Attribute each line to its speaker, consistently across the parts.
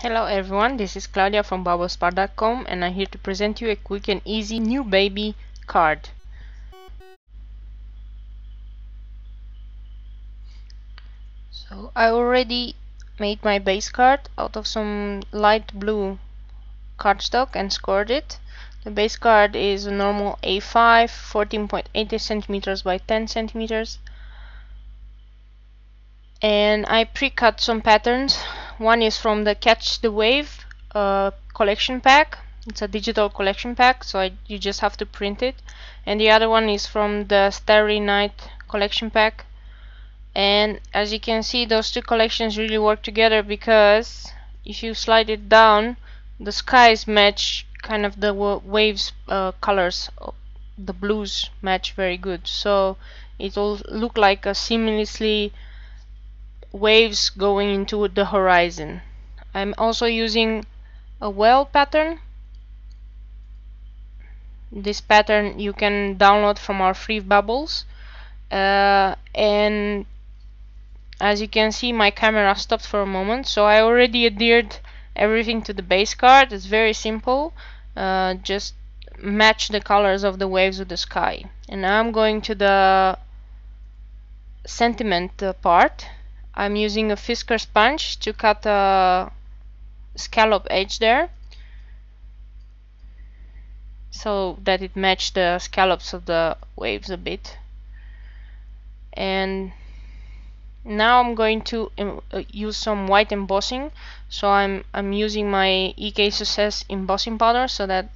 Speaker 1: Hello everyone, this is Claudia from bubblespar.com and I'm here to present you a quick and easy new baby card. So I already made my base card out of some light blue cardstock and scored it. The base card is a normal A5, 14.80 centimeters by 10 centimeters. And I pre-cut some patterns. One is from the Catch the Wave collection pack. It's a digital collection pack, so you just have to print it. And the other one is from the Starry Night collection pack. And as you can see, those two collections really work together because if you slide it down, the skies match kind of the waves colors. The blues match very good, so it will look like a seamlessly waves going into the horizon. I'm also using a whale pattern. This pattern you can download from our free bubbles, and as you can see, my camera stopped for a moment, so I already adhered everything to the base card. It's very simple. Just match the colors of the waves with the sky. And now I'm going to the sentiment part. I'm using a Fiskars sponge to cut a scallop edge there, so that it matched the scallops of the waves a bit. And now I'm going to use some white embossing. So I'm using my EK Success embossing powder so that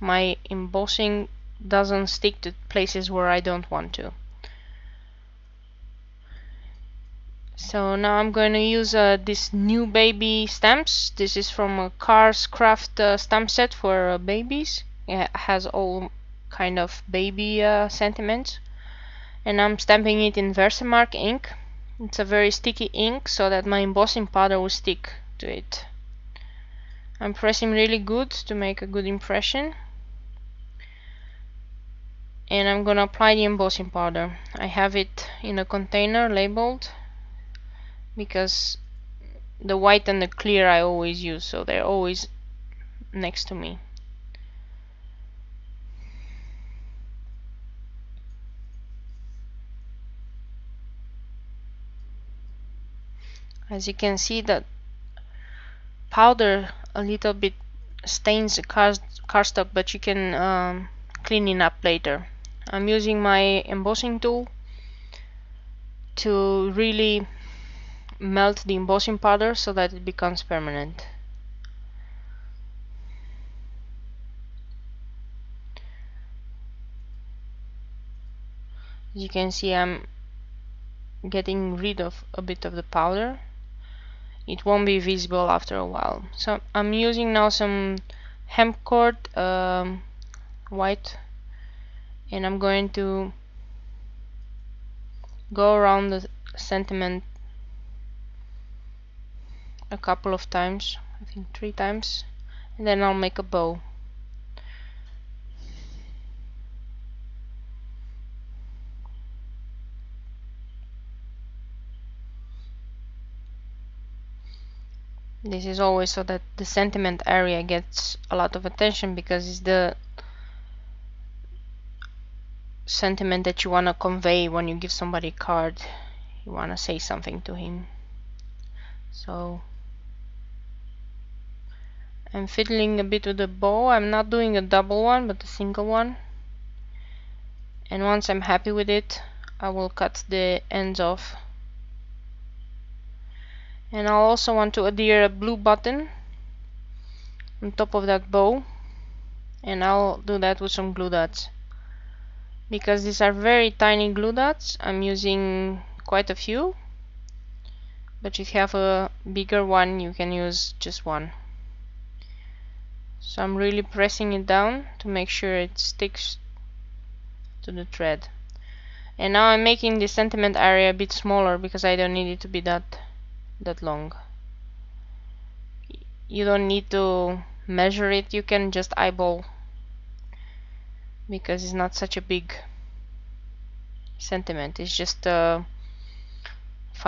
Speaker 1: my embossing doesn't stick to places where I don't want to. So now I'm going to use this new baby stamps. This is from a Cars Craft stamp set for babies. It has all kind of baby sentiments. And I'm stamping it in Versamark ink. It's a very sticky ink so that my embossing powder will stick to it. I'm pressing really good to make a good impression. And I'm gonna apply the embossing powder. I have it in a container labeled because the white and the clear I always use, so they're always next to me. As you can see, that powder a little bit stains the cardstock, but you can clean it up later. I'm using my embossing tool to really melt the embossing powder so that it becomes permanent. As you can see, I'm getting rid of a bit of the powder. It won't be visible after a while. So I'm using now some hemp cord white, and I'm going to go around the sentiment a couple of times, I think 3 times, and then I'll make a bow. This is always so that the sentiment area gets a lot of attention because it's the sentiment that you want to convey when you give somebody a card. You want to say something to him. So I'm fiddling a bit with the bow. I'm not doing a double one but a single one, and once I'm happy with it, I will cut the ends off. And I'll also want to adhere a blue button on top of that bow, and I'll do that with some glue dots. Because these are very tiny glue dots, I'm using quite a few, but if you have a bigger one you can use just one. So I'm really pressing it down to make sure it sticks to the thread. And now I'm making the sentiment area a bit smaller because I don't need it to be that long. You don't need to measure it, you can just eyeball, because it's not such a big sentiment. It's just 5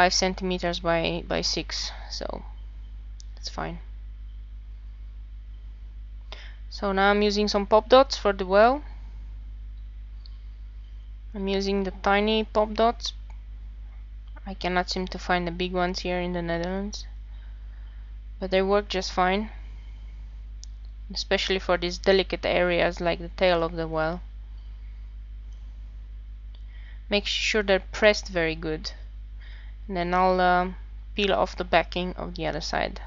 Speaker 1: centimeters by 6, so it's fine. So now I'm using some pop dots for the well. I'm using the tiny pop dots. I cannot seem to find the big ones here in the Netherlands, but they work just fine, especially for these delicate areas like the tail of the well. Make sure they're pressed very good, and then I'll peel off the backing of the other side.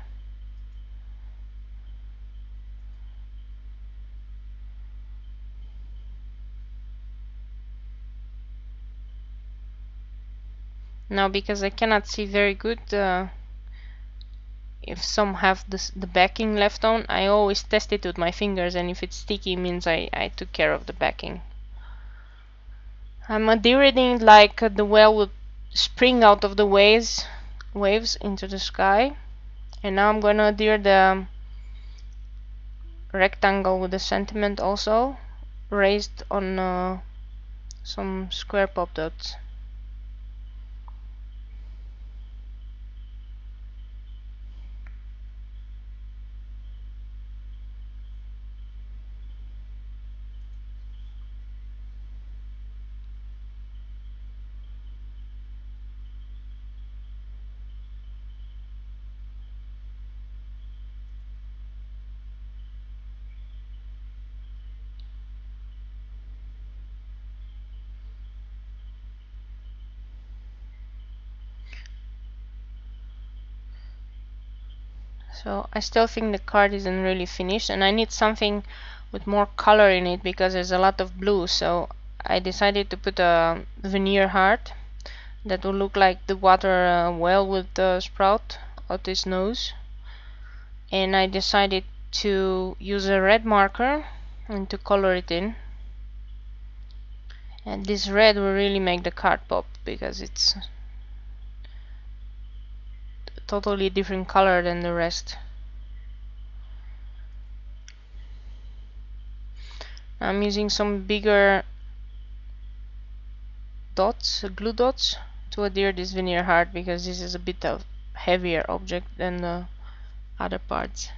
Speaker 1: Now, because I cannot see very good if some have the backing left on, I always test it with my fingers, and if it's sticky, it means I took care of the backing. I'm adhering it like the well would spring out of the waves into the sky. And now I'm gonna adhere the rectangle with the sentiment also, raised on some square pop dots. So I still think the card isn't really finished, and I need something with more color in it because there's a lot of blue. So I decided to put a veneer heart that will look like the water well with the sprout out its nose. And I decided to use a red marker and to color it in. And this red will really make the card pop because it's totally different color than the rest. I'm using some bigger dots, glue dots, to adhere this veneer heart because this is a bit of heavier object than the other parts.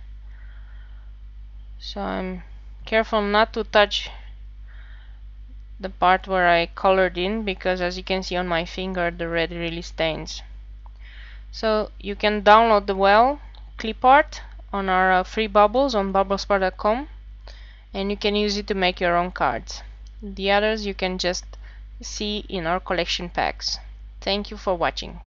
Speaker 1: So I'm careful not to touch the part where I colored in because, as you can see on my finger, the red really stains. So you can download the well clip art on our free bubbles on bubblespar.com, and you can use it to make your own cards. The others you can just see in our collection packs. Thank you for watching.